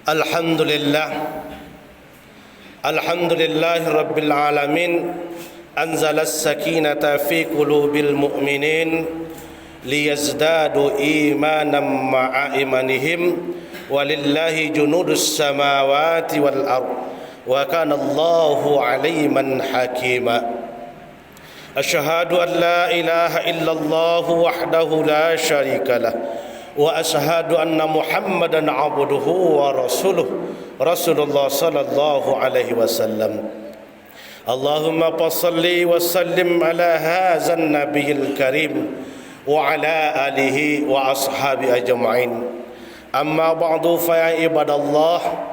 Alhamdulillah, Alhamdulillahi Rabbil Alamin. Anzalas sakinata fi qulubil mu'minin liyazdadu imanan ma'a imanihim walillahi junudus samawati wal ard wa kana Allahu aliman hakima. Asyhadu an la ilaha illallah wahdahu la syarika lah wa asyhadu anna Muhammadan abduhu wa rasuluh Rasulullah sallallahu alaihi wasallam. Allahumma salli wa sallim ala hadzal nabiyil karim wa ala alihi wa ashabi ajma'in. Amma ba'du fa ya ibadallah,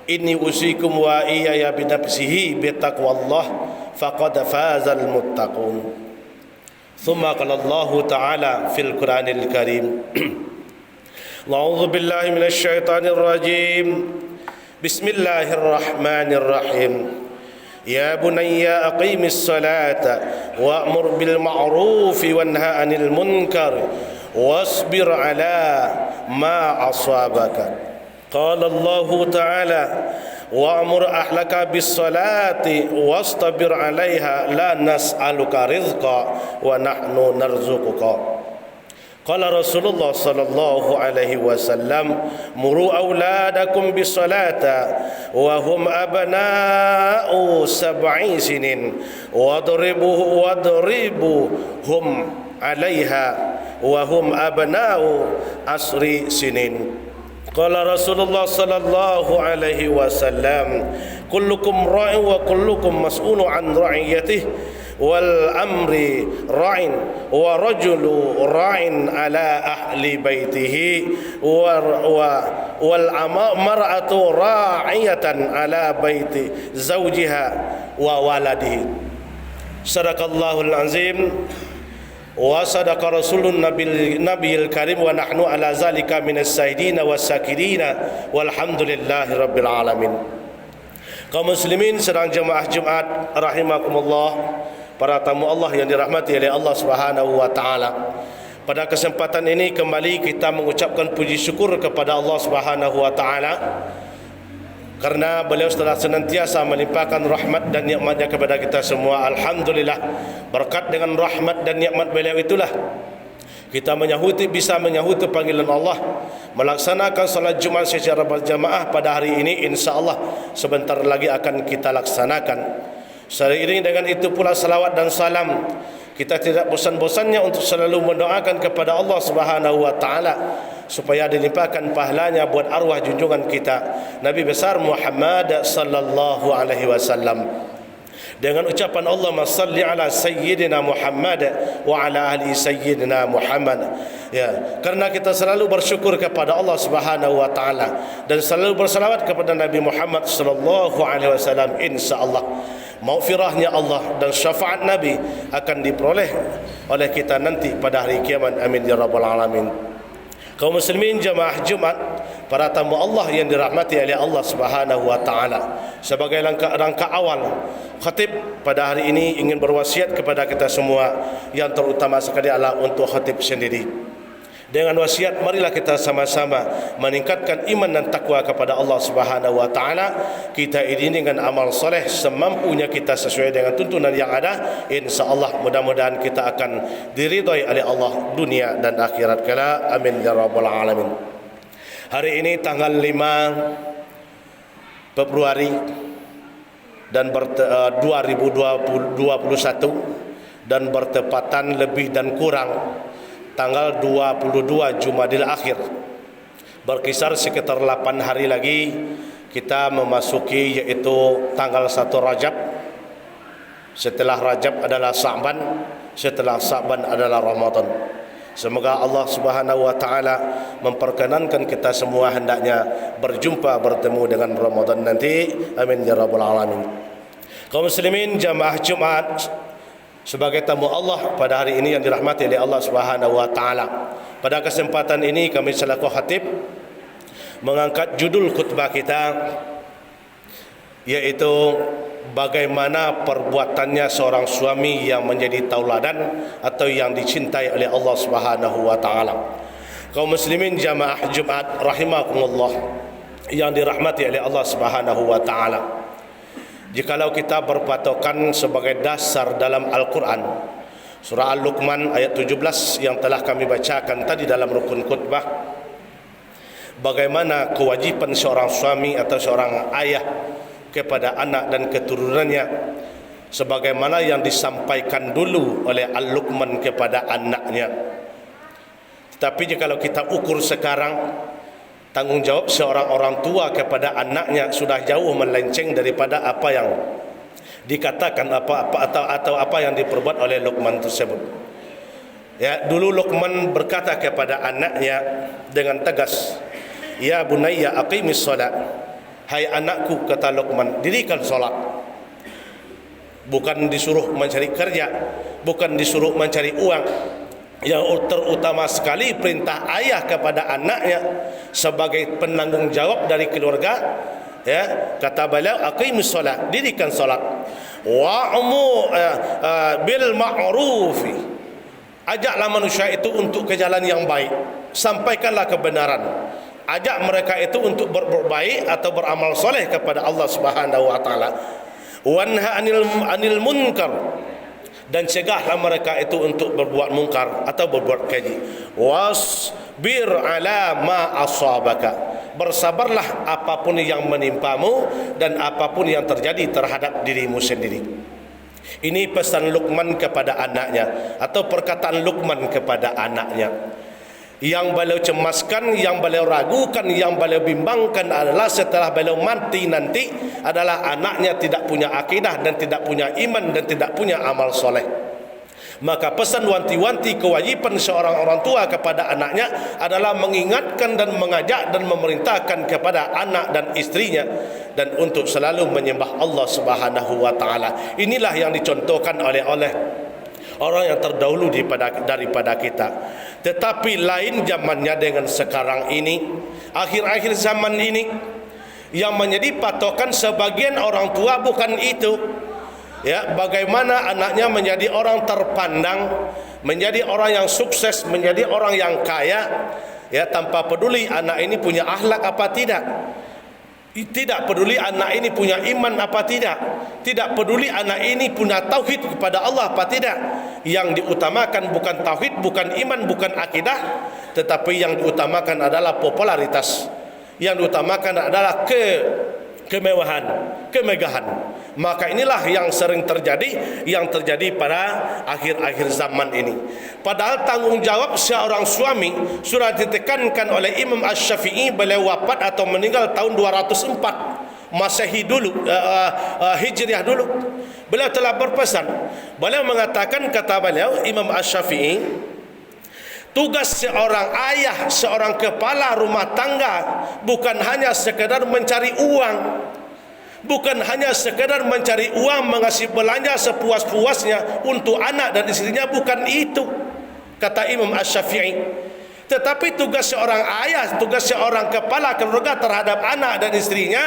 inni usikum wa iyaya bi nafsihi bi taqwallah faqad fazal muttaqun. Thumma qala Allah ta'ala fil Qur'anil Karim. A'udzu billahi minasy syaithanir rajim. Bismillahirrahmanirrahim. Ya bunayya aqimis salata wa'mur bil ma'rufi wanha 'anil munkar wasbir 'ala ma asabaka. Qala Allah ta'ala wa'mur ahlaka bis salati wastabir 'alaiha la nas'aluka rizqa wa nahnu narzuquka. Qala Rasulullah sallallahu alaihi wasallam muru auladakum bis salata wa hum abna'u sab'i sinin wadribuhum 'alaiha wa hum abna'u asri sinin. Qala Rasulullah sallallahu alaihi wasallam kullukum ra'in wa kullukum mas'ulun 'an ra'iyatihi wal amri ra'in wa rajulu ra'in ala ahli baitihi wal mar'atu ra'iyatan ala baiti zawjiha wa waladihi. Sadaqallahul azim wa sadaqa rasulun nabiyil karim wa nahnu ala zalika minas sahidina was sakirina walhamdulillahi rabbil alamin. Kaum muslimin sedang jemaah Jumat rahimakumullah, para tamu Allah yang dirahmati oleh Allah Subhanahu wa taala. Pada kesempatan ini kembali kita mengucapkan puji syukur kepada Allah Subhanahu wa taala karena beliau telah senantiasa melimpahkan rahmat dan nikmat-Nya kepada kita semua. Alhamdulillah, berkat dengan rahmat dan nikmat beliau itulah kita bisa menyahuti panggilan Allah, melaksanakan salat Jumat secara berjamaah pada hari ini. InsyaAllah sebentar lagi akan kita laksanakan. Seiring dengan itu pula salawat dan salam kita tidak bosan-bosannya untuk selalu mendoakan kepada Allah Subhanahu wa taala supaya dilimpahkan pahalanya buat arwah junjungan kita Nabi besar Muhammad sallallahu alaihi wasallam. Dengan ucapan Allahumma salli ala sayyidina Muhammad wa ala ahli sayyidina Muhammad. Ya, karena kita selalu bersyukur kepada Allah Subhanahu wa taala dan selalu bersalawat kepada Nabi Muhammad sallallahu alaihi wasallam, insyaallah maghfirahnya Allah dan syafaat Nabi akan diperoleh oleh kita nanti pada hari kiamat. Amin ya rabbal alamin. Kaum muslimin jemaah Jumat, para tamu Allah yang dirahmati oleh Allah Subhanahu wa taala, sebagai rangka awal khatib pada hari ini ingin berwasiat kepada kita semua, yang terutama sekali adalah untuk khatib sendiri. Dengan wasiat, marilah kita sama-sama meningkatkan iman dan takwa kepada Allah Subhanahu wa taala. Kita iringi dengan amal soleh semampunya kita sesuai dengan tuntunan yang ada. Insyaallah mudah-mudahan kita akan diridhai oleh Allah dunia dan akhirat kala. Amin ya rabbal alamin. Hari ini tanggal 5 Februari dan 2021 dan bertepatan lebih dan kurang tanggal 22 Jumadil Akhir. Berkisar sekitar 8 hari lagi kita memasuki yaitu tanggal 1 Rajab. Setelah Rajab adalah Sa'ban, setelah Sa'ban adalah Ramadan. Semoga Allah Subhanahu wa taala memperkenankan kita semua hendaknya bertemu dengan Ramadan nanti. Amin ya rabbal alamin. Kaum muslimin jamaah Jumat, sebagai tamu Allah pada hari ini yang dirahmati oleh Allah Subhanahu wa taala, pada kesempatan ini kami selaku khatib mengangkat judul khutbah kita, yaitu bagaimana perbuatannya seorang suami yang menjadi tauladan atau yang dicintai oleh Allah Subhanahu wa taala. Kaum muslimin jamaah Jumat rahimakumullah, yang dirahmati oleh Allah Subhanahu wa taala, jikalau kita berpatokan sebagai dasar dalam Al-Quran, surah Al-Luqman ayat 17 yang telah kami bacakan tadi dalam rukun khutbah, bagaimana kewajiban seorang suami atau seorang ayah kepada anak dan keturunannya, sebagaimana yang disampaikan dulu oleh Al-Luqman kepada anaknya. Tetapi jikalau kita ukur sekarang, tanggungjawab seorang orang tua kepada anaknya sudah jauh melenceng daripada apa yang dikatakan atau apa yang diperbuat oleh Luqman tersebut. Ya, dulu Luqman berkata kepada anaknya dengan tegas, "Ya bunayya aqimis shalah." Hai anakku, kata Luqman, dirikan solat. Bukan disuruh mencari kerja, bukan disuruh mencari uang. Yang terutama sekali perintah ayah kepada anaknya sebagai penanggung jawab dari keluarga, ya, kata beliau, aqimis solat, dirikan solat, wa'mu bil ma'rufi, ajaklah manusia itu untuk ke jalan yang baik, sampaikanlah kebenaran, ajak mereka itu untuk berbuat baik atau beramal soleh kepada Allah Subhanahu wa taala, wanha anil munkar, dan cegahlah mereka itu untuk berbuat mungkar atau berbuat keji. Wasbir ala ma asabaka, bersabarlah apapun yang menimpamu dan apapun yang terjadi terhadap dirimu sendiri. Ini pesan Luqman kepada anaknya, atau perkataan Luqman kepada anaknya. Yang beliau cemaskan, yang beliau ragukan, yang beliau bimbangkan adalah setelah beliau mati nanti adalah anaknya tidak punya akidah dan tidak punya iman dan tidak punya amal soleh. Maka pesan wanti-wanti kewajiban seorang orang tua kepada anaknya adalah mengingatkan dan mengajak dan memerintahkan kepada anak dan istrinya dan untuk selalu menyembah Allah Subhanahu wa taala. Inilah yang dicontohkan oleh orang yang terdahulu daripada kita. Tetapi lain zamannya dengan sekarang ini, akhir-akhir zaman ini, yang menjadi patokan sebagian orang tua bukan itu, ya, bagaimana anaknya menjadi orang terpandang, menjadi orang yang sukses, menjadi orang yang kaya, ya, tanpa peduli anak ini punya akhlak apa tidak. Tidak peduli anak ini punya iman apa tidak, tidak peduli anak ini punya tauhid kepada Allah apa tidak. Yang diutamakan bukan tauhid, bukan iman, bukan akidah, tetapi yang diutamakan adalah popularitas, yang diutamakan adalah kemewahan, kemegahan. Maka inilah yang sering terjadi, yang terjadi pada akhir-akhir zaman ini. Padahal tanggung jawab seorang suami sudah ditekankan oleh Imam Asy-Syafi'i. Beliau wafat atau meninggal tahun 204 Masehi dulu, Hijriah dulu. Beliau telah berpesan, beliau mengatakan, kata beliau Imam Asy-Syafi'i, tugas seorang ayah, seorang kepala rumah tangga bukan hanya sekedar mencari uang, bukan hanya sekedar mencari uang, mengasih belanja sepuas-puasnya untuk anak dan istrinya, bukan itu, kata Imam Asy-Syafi'i. Tetapi tugas seorang ayah, tugas seorang kepala keluarga terhadap anak dan istrinya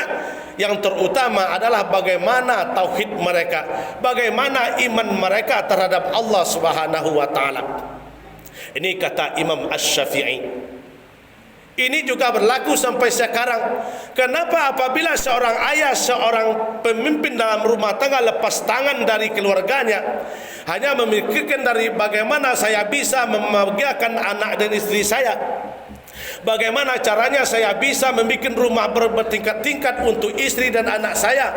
yang terutama adalah bagaimana tauhid mereka, bagaimana iman mereka terhadap Allah Subhanahu wa taala. Ini kata Imam Asy-Syafi'i. Ini juga berlaku sampai sekarang. Kenapa apabila seorang ayah, seorang pemimpin dalam rumah tangga lepas tangan dari keluarganya, hanya memikirkan dari bagaimana saya bisa membahagiakan anak dan istri saya, bagaimana caranya saya bisa membuat rumah bertingkat-tingkat untuk istri dan anak saya,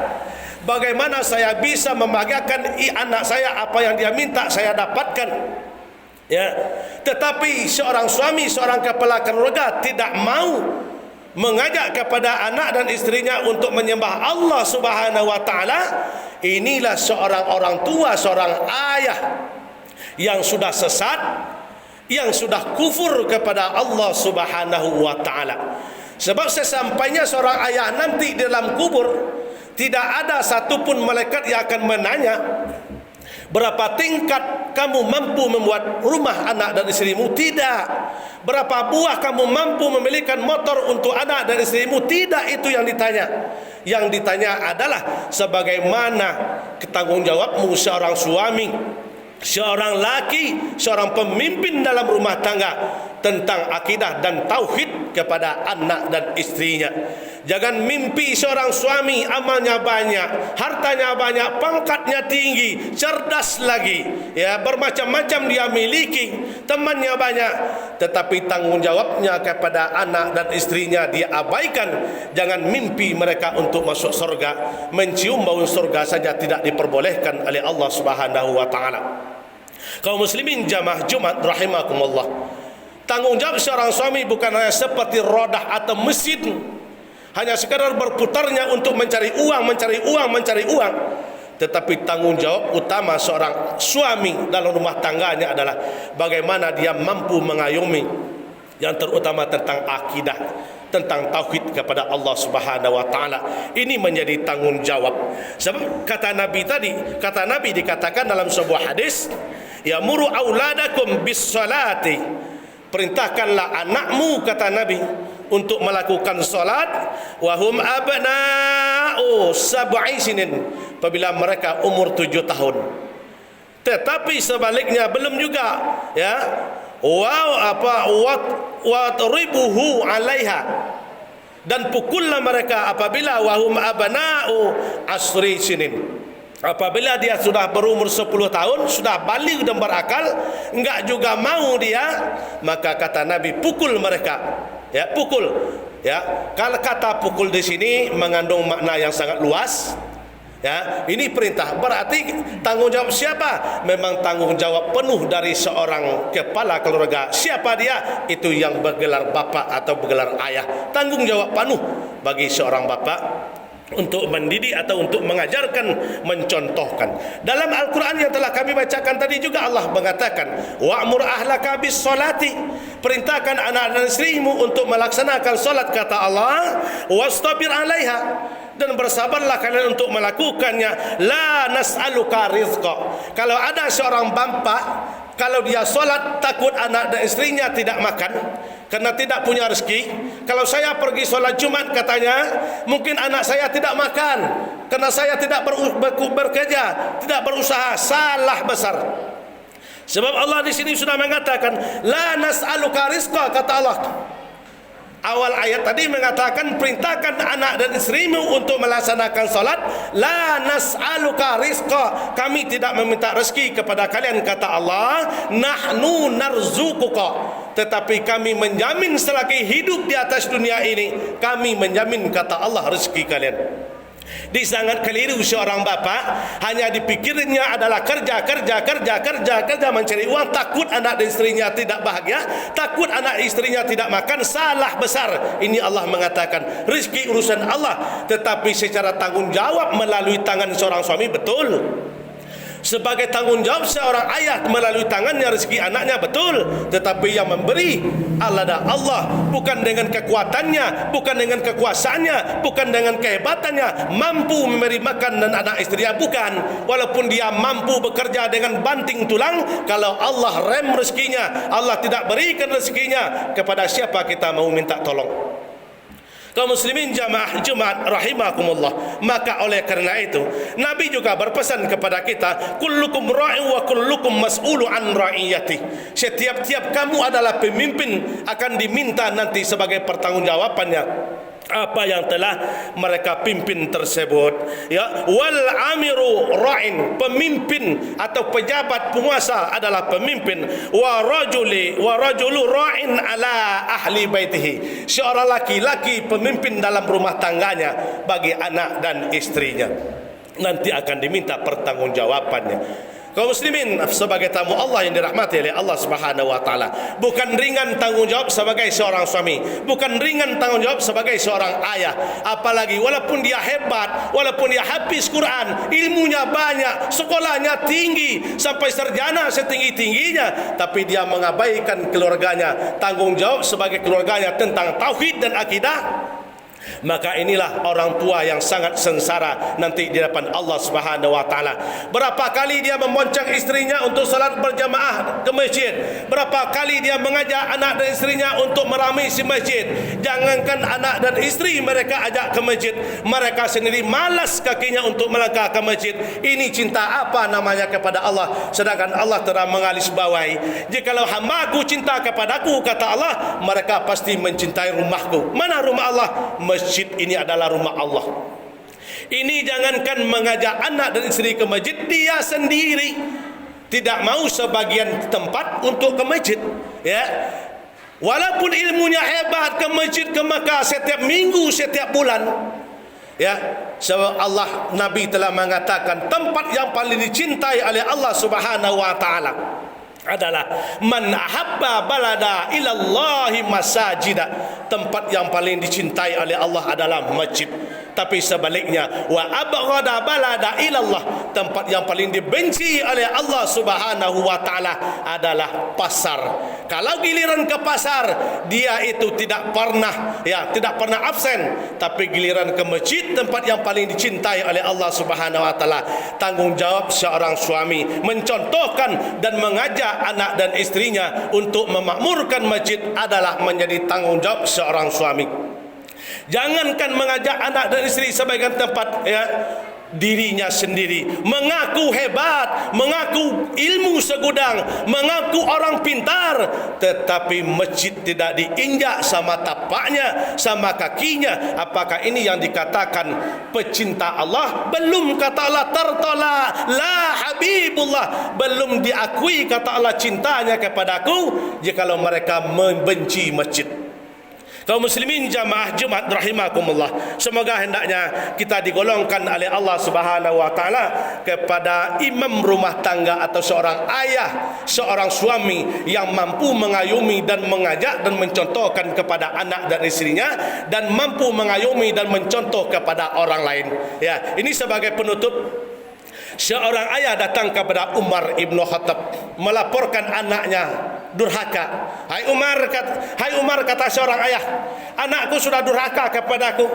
bagaimana saya bisa membahagiakan anak saya, apa yang dia minta saya dapatkan. Ya, tetapi seorang suami, seorang kepala keluarga tidak mau mengajak kepada anak dan istrinya untuk menyembah Allah Subhanahu wa taala. Inilah seorang orang tua, seorang ayah yang sudah sesat, yang sudah kufur kepada Allah Subhanahu wa taala. Sebab sesampainya seorang ayah nanti di dalam kubur, tidak ada satupun malaikat yang akan menanya, berapa tingkat kamu mampu membuat rumah anak dan istrimu? Tidak. Berapa buah kamu mampu memilikan motor untuk anak dan istrimu? Tidak, itu yang ditanya. Yang ditanya adalah sebagaimana tanggungjawabmu seorang suami, seorang laki, seorang pemimpin dalam rumah tangga tentang akidah dan tauhid kepada anak dan istrinya. Jangan mimpi seorang suami amalnya banyak, hartanya banyak, pangkatnya tinggi, cerdas lagi, ya, bermacam-macam dia miliki, temannya banyak, tetapi tanggungjawabnya kepada anak dan istrinya dia abaikan. Jangan mimpi mereka untuk masuk surga. Mencium bau surga saja tidak diperbolehkan oleh Allah Subhanahu wa taala. Kaum muslimin jamaah Jumat rahimakumullah. Tanggungjawab seorang suami bukan hanya seperti roda atau mesin, hanya sekadar berputarnya untuk mencari uang. Tetapi tanggungjawab utama seorang suami dalam rumah tangganya adalah bagaimana dia mampu mengayomi yang terutama tentang akidah, tentang tauhid kepada Allah Subhanahu wa taala. Ini menjadi tanggungjawab. Sebab kata Nabi dikatakan dalam sebuah hadis, ya'muru auladakum bis salati. Perintahkanlah anakmu, kata Nabi, untuk melakukan solat, wahum abna'u sab'i sinin, apabila mereka umur 7 tahun. Tetapi sebaliknya belum juga, ya, wa ribuhu 'alaiha, dan pukullah mereka apabila wahum abna'u asri sinin, apabila dia sudah berumur 10 tahun, sudah balik dan berakal, enggak juga mau dia, maka kata Nabi pukul mereka. Ya, pukul. Ya, kalau kata pukul di sini mengandung makna yang sangat luas. Ya, ini perintah. Berarti tanggungjawab siapa? Memang tanggungjawab penuh dari seorang kepala keluarga. Siapa dia? Itu yang bergelar bapak atau bergelar ayah. Tanggungjawab penuh bagi seorang bapak untuk mendidik atau untuk mengajarkan, mencontohkan. Dalam Al-Quran yang telah kami bacakan tadi juga Allah mengatakan, wa'mur ahlaka bis salati, perintahkan anak dan istrimu untuk melaksanakan salat, kata Allah, wastabir 'alaiha, dan bersabarlah kalian untuk melakukannya, la nas'aluka rizqa. Kalau ada seorang bapa, kalau dia solat takut anak dan istrinya tidak makan karena tidak punya rezeki. Kalau saya pergi solat Jumat, katanya, mungkin anak saya tidak makan karena saya tidak bekerja, tidak berusaha. Salah besar. Sebab Allah di sini sudah mengatakan, la nas'aluka rizqa, kata Allah. Awal ayat tadi mengatakan perintahkan anak dan istrimu untuk melaksanakan salat, la nas'aluka rizqa, kami tidak meminta rezeki kepada kalian, kata Allah, nahnu narzuquka, tetapi kami menjamin selagi hidup di atas dunia ini, kami menjamin, kata Allah, rezeki kalian. Di sangat keliru seorang bapa, hanya dipikirnya adalah kerja mencari uang, takut anak dan istrinya tidak bahagia, takut anak istrinya tidak makan. Salah besar. Ini Allah mengatakan rezeki urusan Allah, tetapi secara tanggung jawab melalui tangan seorang suami, betul. Sebagai tanggungjawab seorang ayah melalui tangannya rezeki anaknya, betul. Tetapi yang memberi adalah Allah, bukan dengan kekuatannya, bukan dengan kekuasaannya, bukan dengan kehebatannya mampu memberi makan dan anak istrinya, bukan. Walaupun dia mampu bekerja dengan banting tulang, kalau Allah rem rezekinya, Allah tidak berikan rezekinya, kepada siapa kita mau minta tolong? Kaum muslimin jamaah Jumat rahimakumullah. Maka oleh karena itu Nabi juga berpesan kepada kita, kullukum ra'in wa kullukum mas'ulu an ra'iyati. Setiap kamu adalah pemimpin, akan diminta nanti sebagai pertanggungjawabannya apa yang telah mereka pimpin tersebut. Ya, wal amiru ra'in, pemimpin atau pejabat penguasa adalah pemimpin. Wa rajulu ra'in ala ahli baitihi, seorang laki-laki pemimpin dalam rumah tangganya bagi anak dan istrinya. Nanti akan diminta pertanggungjawabannya. Kaum muslimin sebagai tamu Allah yang dirahmati oleh Allah Subhanahu wa taala, bukan ringan tanggungjawab sebagai seorang suami, bukan ringan tanggungjawab sebagai seorang ayah. Apalagi walaupun dia hebat, walaupun dia habis Quran, ilmunya banyak, sekolahnya tinggi sampai sarjana setinggi-tingginya, tapi dia mengabaikan keluarganya, tanggungjawab sebagai keluarganya tentang tauhid dan akidah, maka inilah orang tua yang sangat sengsara nanti di hadapan Allah Subhanahu wa taala. Berapa kali dia memoncang istrinya untuk salat berjamaah ke masjid, berapa kali dia mengajak anak dan istrinya untuk meramai si masjid. Jangankan anak dan istri mereka ajak ke masjid, mereka sendiri malas kakinya untuk melangkah ke masjid. Ini cinta apa namanya kepada Allah? Sedangkan Allah telah menggarisbawahi, jikalau hamba-Ku cinta kepadaku, kata Allah, mereka pasti mencintai rumahku. Mana rumah Allah? masjid ini adalah rumah Allah. Ini jangankan mengajak anak dan isteri ke masjid, dia sendiri tidak mau sebagian tempat untuk ke masjid, ya. Walaupun ilmunya hebat, ke masjid ke Mekah setiap minggu, setiap bulan, ya. Sebab Allah, Nabi telah mengatakan tempat yang paling dicintai oleh Allah Subhanahu wa taala adalah man ahabba balada ilallahi masajida. Tempat yang paling dicintai oleh Allah adalah masjid. Tapi sebaliknya, wa abghada balada ilallah, tempat yang paling dibenci oleh Allah Subhanahu wa taala adalah pasar. Kalau giliran ke pasar, dia itu tidak pernah absen, tapi giliran ke masjid, tempat yang paling dicintai oleh Allah Subhanahu wa taala, tanggung jawab seorang suami mencontohkan dan mengajak anak dan istrinya untuk memakmurkan masjid adalah menjadi tanggung jawab seorang suami. Jangankan mengajak anak dan isteri sebagian tempat, ya, dirinya sendiri mengaku hebat, mengaku ilmu segudang, mengaku orang pintar, tetapi masjid tidak diinjak sama tapaknya, sama kakinya. Apakah ini yang dikatakan pecinta Allah? Belum, kata Allah, tertola la habibullah, belum diakui kata Allah cintanya kepadaku jikalau mereka membenci masjid. Kaum muslimin jamaah Jumat rahimakumullah, semoga hendaknya kita digolongkan oleh Allah Subhanahu wa taala kepada imam rumah tangga atau seorang ayah, seorang suami yang mampu mengayomi dan mengajak dan mencontohkan kepada anak dan istrinya, dan mampu mengayomi dan mencontoh kepada orang lain. Ya, ini sebagai penutup. Seorang ayah datang kepada Umar ibn Khattab melaporkan anaknya durhaka. Hai Umar, kata seorang ayah, anakku sudah durhaka kepadaku.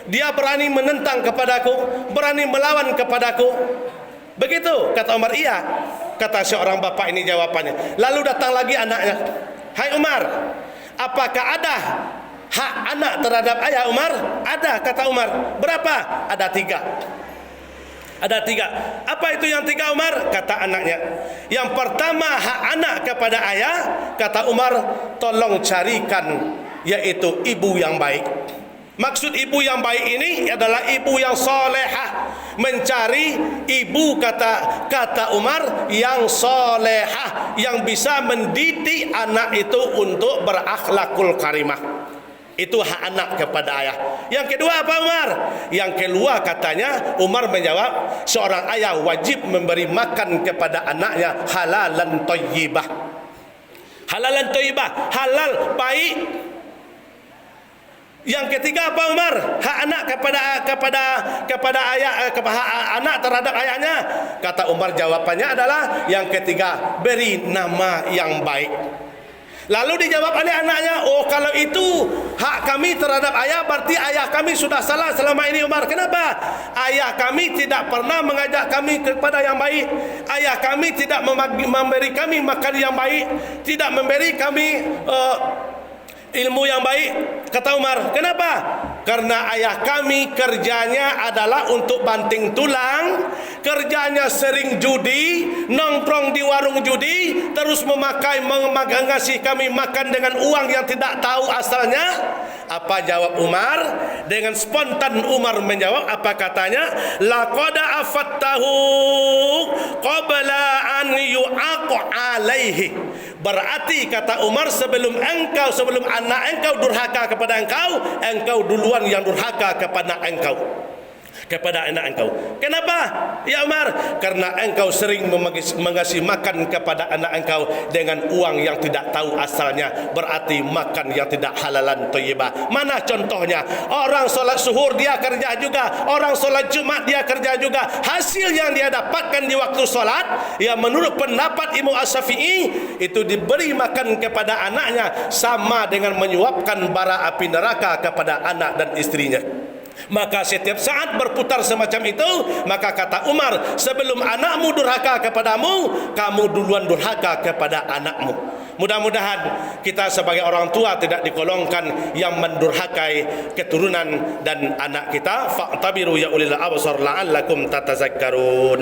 Dia berani menentang kepadaku, berani melawan kepadaku. Begitu kata Umar. Iya, kata seorang bapak ini jawabannya. Lalu datang lagi anaknya. Hai Umar, apakah ada hak anak terhadap ayah Umar? Ada, kata Umar. Berapa? Ada 3. Ada 3. Apa itu yang 3 Umar? Kata anaknya. Yang pertama, hak anak kepada ayah, kata Umar, tolong carikan yaitu ibu yang baik. Maksud ibu yang baik ini adalah ibu yang solehah. Mencari ibu, kata Umar, yang solehah, yang bisa mendidik anak itu untuk berakhlakul karimah. Itu hak anak kepada ayah. Yang kedua apa Umar? Yang kedua katanya Umar menjawab, seorang ayah wajib memberi makan kepada anaknya halalan thayyibah. Halalan thayyibah, halal baik. Yang ketiga apa Umar? Hak anak kepada ayah, kepada anak terhadap ayahnya. Kata Umar jawabannya adalah yang ketiga, beri nama yang baik. Lalu dijawab oleh anaknya, oh kalau itu hak kami terhadap ayah, berarti ayah kami sudah salah selama ini Umar. Kenapa? Ayah kami tidak pernah mengajak kami kepada yang baik. Ayah kami tidak memberi kami makan yang baik, tidak memberi kami ilmu yang baik. Kata Umar, kenapa? Karena ayah kami kerjanya adalah untuk banting tulang, kerjanya sering judi, nongkrong di warung judi, terus ngasih kami makan dengan uang yang tidak tahu asalnya. Apa jawab Umar? Dengan spontan Umar menjawab, apa katanya? Laqad afattahu qabla an yu'aqu alaihi. Berarti kata Umar, sebelum anak engkau durhaka kepada engkau duluan yang durhaka kepada anak engkau. Kenapa? Ya Umar, karena engkau sering mengasih makan kepada anak engkau dengan uang yang tidak tahu asalnya, berarti makan yang tidak halalan thayyibah. Mana contohnya? Orang solat suhur dia kerja juga, orang solat Jumat dia kerja juga. Hasil yang dia dapatkan di waktu solat, ya menurut pendapat Imam Asy-Syafi'i, itu diberi makan kepada anaknya sama dengan menyuapkan bara api neraka kepada anak dan istrinya. Maka setiap saat berputar semacam itu, maka kata Umar, sebelum anakmu durhaka kepadamu, kamu duluan durhaka kepada anakmu. Mudah-mudahan kita sebagai orang tua tidak digolongkan yang mendurhakai keturunan dan anak kita. Fa'tabiru ya ulil absar la'allakum tatazakkarun.